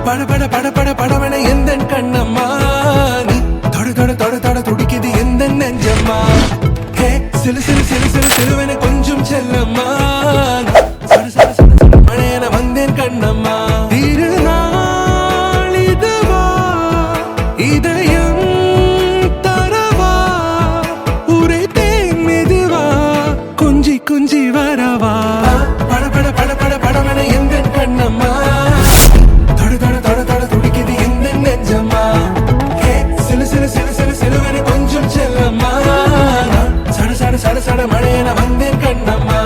பட பட பட பட படவன எந்த கண்ணம்மா நீ தொட தொட தொட தொட துடிக்குது எந்த நெஞ்சம்மா ஹே சிலு சிலு சிலு சிலு சிலுவன கொஞ்சம் செல்லம்மா சட சட சட சட மழையன வந்தேன் கண்ணம்மா திருநாள் இதுவா இதயம் தரவா உரைத்தேன் மெதுவா கொஞ்சி கொஞ்சி வரவா பட பட பட பட படவன எந்த கண்ணம்மா தொட தொட தொட தொட துடிக்குது எந்த நெஞ்சம்மா ஹே சிலு சிலு சிலு சிலு சிலுவன கொஞ்சம் செல்லம்மா சட சட சட சட மழையன வந்தேன் கண்ணம்மா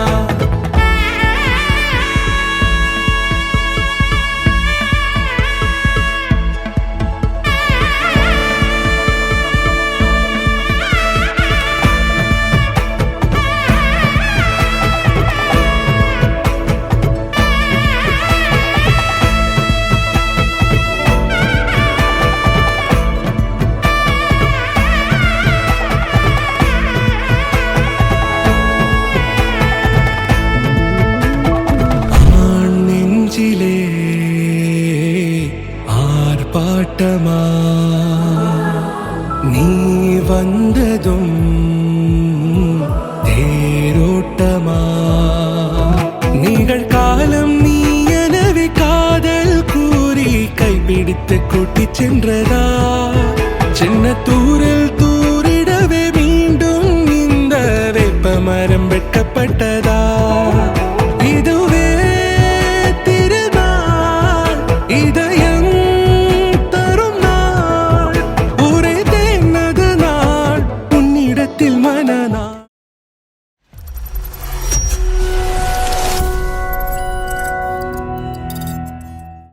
ஆர்ப்பாட்டமா நீ வந்ததும் தேரோட்டமா நிகழ்காலம் நீ எனவே காதல் கூறி கைப்பிடித்து கூட்டி சென்றதா சின்ன தூரில் தூரிடவே மீண்டும் இந்த வேப்ப மரம் வெட்கப்பட்டதா இதுவே திருநாள் இதயம் மனநாள்